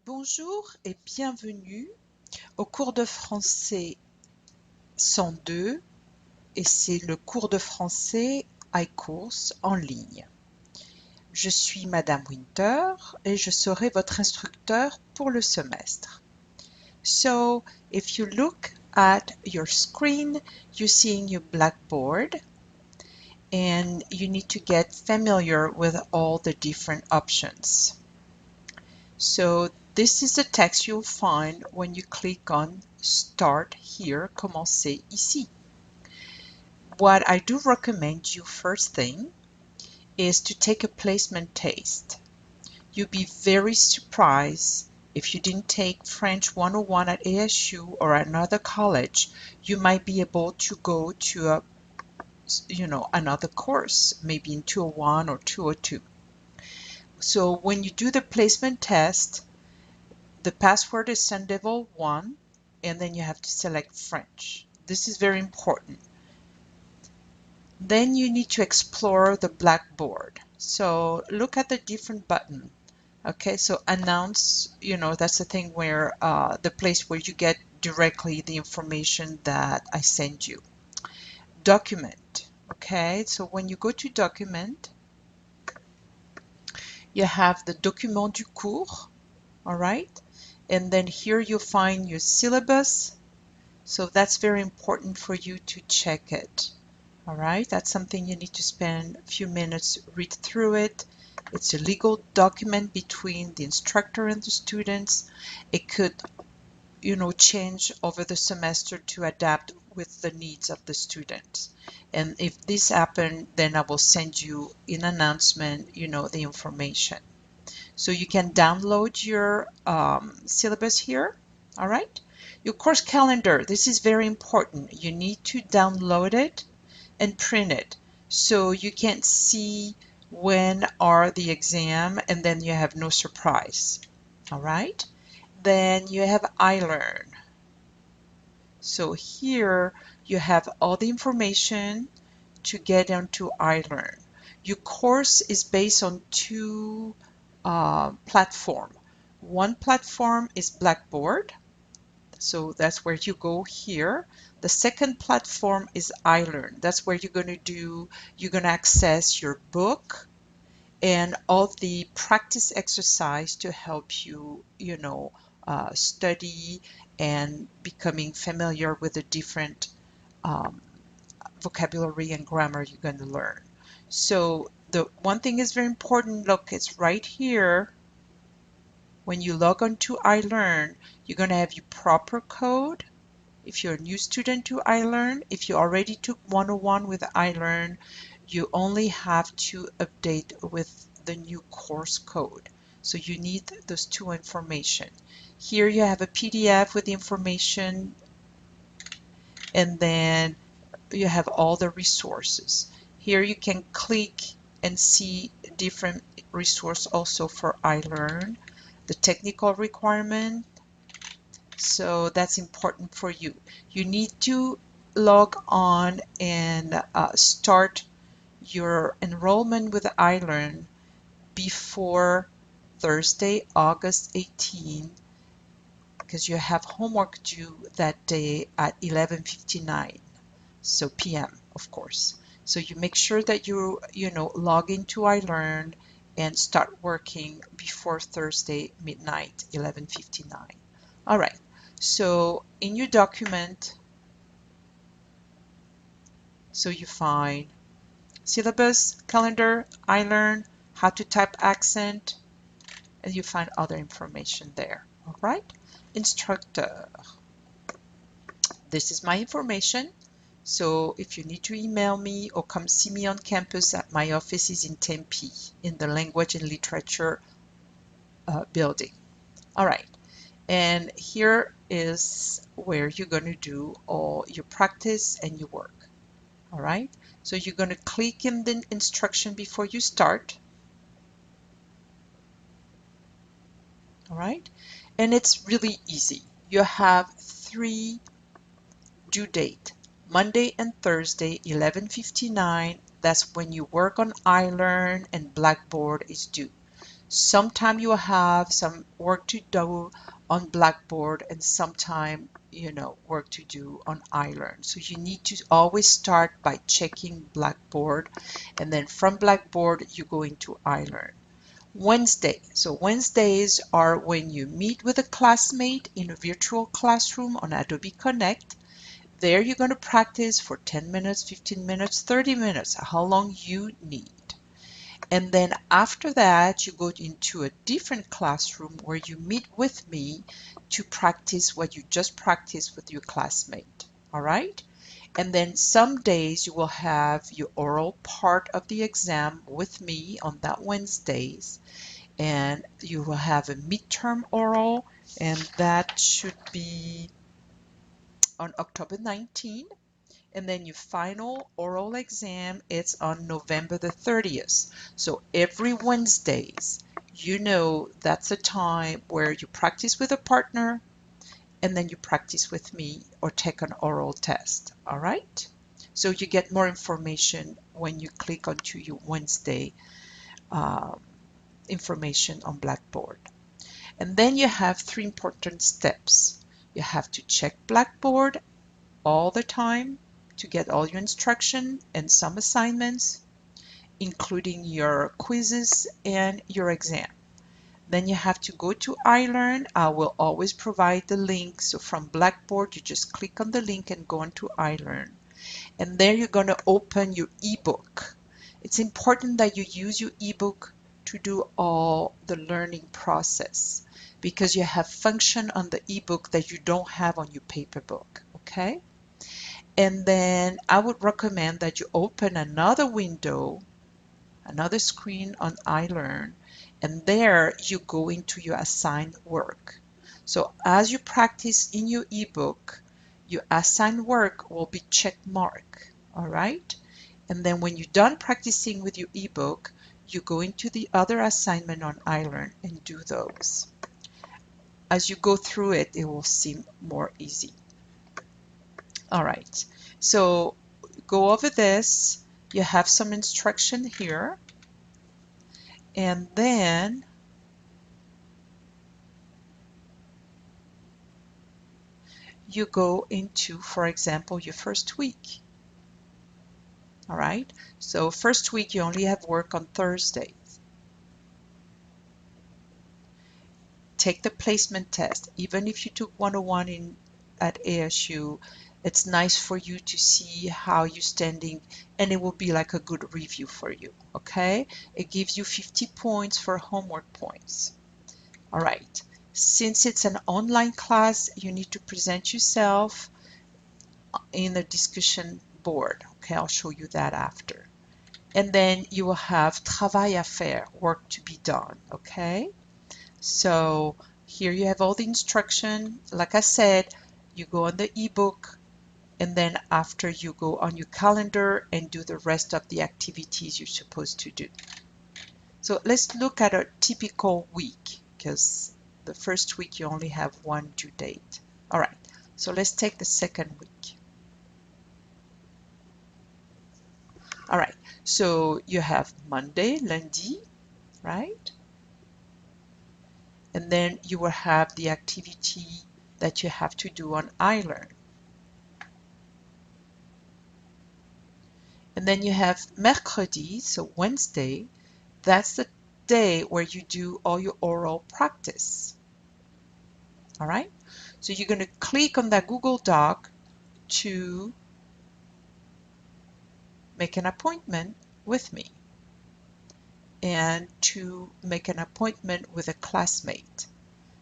Bonjour et bienvenue au cours de français 102 et c'est le cours de français icourse en ligne. Je suis Madame Winter et je serai votre instructeur pour le semestre. So, if you look at your screen, you're seeing your blackboard and you need to get familiar with all the different options. So this is the text you'll find when you click on Start here, Commencer ici. What I do recommend you first thing is to take a placement test. You'll be very surprised if you didn't take French 101 at ASU or another college, you might be able to go to another course, maybe in 201 or 202. So when you do the placement test, the password is SunDevil1 and then you have to select French. This is very important. Then you need to explore the blackboard. So look at the different button. Okay, so announce, that's the thing where the place where you get directly the information that I send you. Document. Okay, so when you go to document, you have the document du cours, all right? And then here you'll find your syllabus. So that's very important for you to check it. All right, that's something you need to spend a few minutes, read through it. It's a legal document between the instructor and the students. It could, change over the semester to adapt with the needs of the students. And if this happens, then I will send you an announcement, the information. So you can download your syllabus here, all right? Your course calendar, this is very important. You need to download it and print it so you can see when are the exam and then you have no surprise, all right? Then you have iLearn. So here you have all the information to get onto iLearn. Your course is based on two platforms. One platform is Blackboard, so that's where you go here. The second platform is iLearn. That's where you're going to access your book and all the practice exercise to help you, study and becoming familiar with the different vocabulary and grammar you're going to learn. So the one thing is very important, look, it's right here. When you log on to iLearn, you're going to have your proper code. If you're a new student to iLearn, if you already took 101 with iLearn, you only have to update with the new course code. So you need those two information. Here you have a PDF with the information, and then you have all the resources. Here you can click and see different resource also for iLearn, the technical requirement. So that's important for you. You need to log on and start your enrollment with iLearn before Thursday, August 18, because you have homework due that day at 11:59. So PM, of course. So you make sure that you log into iLearn and start working before Thursday midnight, 11:59. All right. So in your document, so you find syllabus, calendar, iLearn, how to type accent, and you find other information there. All right. Instructor. This is my information. So if you need to email me or come see me on campus, at my office is in Tempe in the Language and Literature building. All right, and here is where you're going to do all your practice and your work. All right, so you're going to click in the instruction before you start. All right, and it's really easy. You have 3 due date. Monday and Thursday, 11:59. That's when you work on iLearn and Blackboard is due. Sometime you will have some work to do on Blackboard and sometime, work to do on iLearn. So you need to always start by checking Blackboard, and then from Blackboard you go into iLearn. Wednesday. So Wednesdays are when you meet with a classmate in a virtual classroom on Adobe Connect. There you're going to practice for 10 minutes, 15 minutes, 30 minutes, how long you need. And then after that, you go into a different classroom where you meet with me to practice what you just practiced with your classmate. All right? And then some days you will have your oral part of the exam with me on that Wednesdays. And you will have a midterm oral, and that should be on October 19th. And then your final oral exam, it's on November the 30th. So every Wednesdays, that's a time where you practice with a partner and then you practice with me or take an oral test. All right? So you get more information when you click onto your Wednesday um, information on Blackboard. And then you have 3 important steps. You have to check Blackboard all the time to get all your instruction and some assignments, including your quizzes and your exam. Then you have to go to iLearn. I will always provide the link. So from Blackboard, you just click on the link and go into iLearn. And there you're going to open your ebook. It's important that you use your ebook to do all the learning process because you have function on the ebook that you don't have on your paper book, okay? And then I would recommend that you open another window, another screen on iLearn, and there you go into your assigned work. So as you practice in your ebook, your assigned work will be check mark, all right? And then when you're done practicing with your ebook, you go into the other assignment on iLearn and do those. As you go through it, it will seem more easy. All right, so go over this. You have some instruction here, and then you go into, for example, your first week. All right, so first week you only have work on Thursday. Take the placement test. Even if you took 101 at ASU, it's nice for you to see how you're standing, and it will be like a good review for you, okay? It gives you 50 points for homework points. All right, since it's an online class, you need to present yourself in the discussion board. Okay, I'll show you that after. And then you will have travail à faire, work to be done, okay? So here you have all the instruction. Like I said, you go on the ebook, and then after you go on your calendar and do the rest of the activities you're supposed to do. So let's look at a typical week, because the first week you only have one due date. All right, so let's take the second week. All right, so you have Monday, lundi, right? And then you will have the activity that you have to do on iLearn. And then you have mercredi, so Wednesday. That's the day where you do all your oral practice. All right, so you're going to click on that Google Doc to make an appointment with me and to make an appointment with a classmate.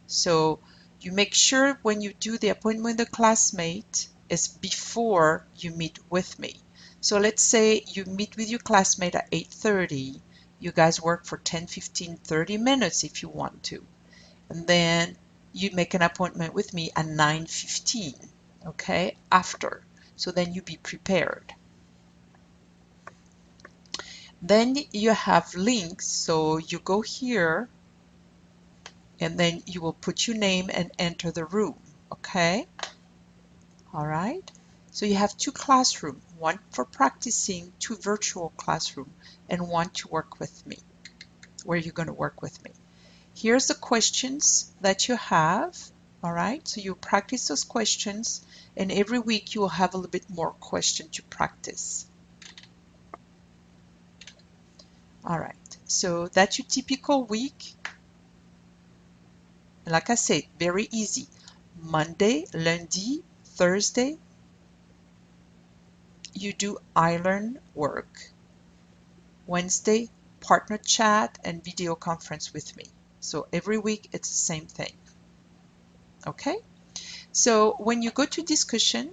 So you make sure when you do the appointment with a classmate is before you meet with me. So let's say you meet with your classmate at 8:30. You guys work for 10, 15, 30 minutes if you want to. And then you make an appointment with me at 9:15, okay, after. So then you be prepared. Then you have links, so you go here and then you will put your name and enter the room, okay? All right, so you have 2 classrooms, one for practicing, 2 virtual classrooms, and one to work with me, where you're going to work with me. Here's the questions that you have. All right, so you practice those questions, and every week you will have a little bit more question to practice. All right, so that's your typical week. And like I said, very easy. Monday, lundi, Thursday, you do iLearn work. Wednesday, partner chat and video conference with me. So every week it's the same thing. Okay? So when you go to discussion,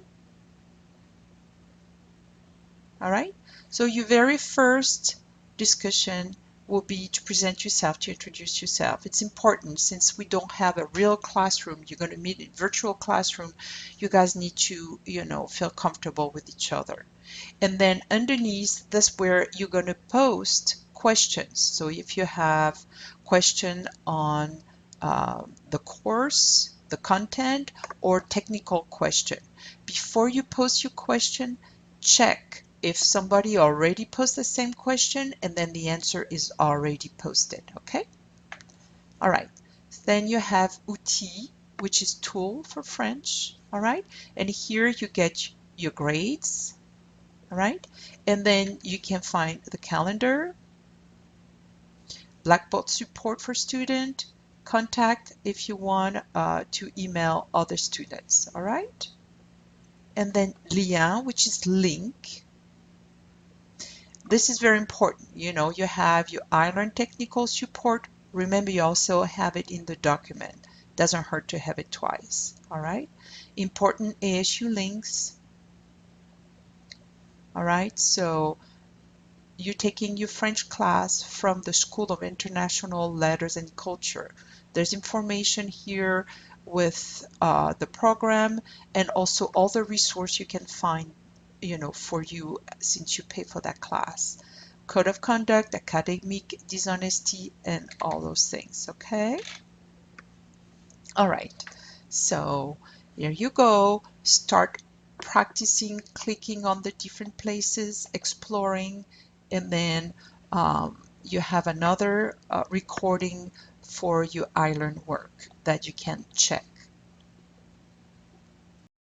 all right, so your very first discussion will be to present yourself, to introduce yourself. It's important since we don't have a real classroom, you're going to meet in virtual classroom, you guys need to, feel comfortable with each other. And then underneath, that's where you're going to post questions. So if you have question on the course, the content, or technical question, before you post your question, check if somebody already posed the same question and then the answer is already posted, okay? All right, then you have outil, which is tool for French, all right? And here you get your grades, all right? And then you can find the calendar, Blackboard support for student, contact if you want to email other students, all right? And then lien, which is link. This is very important. You have your iLearn technical support. Remember, you also have it in the document. Doesn't hurt to have it twice, all right? Important ASU links, all right? So you're taking your French class from the School of International Letters and Culture. There's information here with the program and also all the resource you can find, for you since you pay for that class. Code of conduct, academic dishonesty, and all those things, okay? All right, so here you go. Start practicing clicking on the different places, exploring, and then you have another recording for your iLearn work that you can check.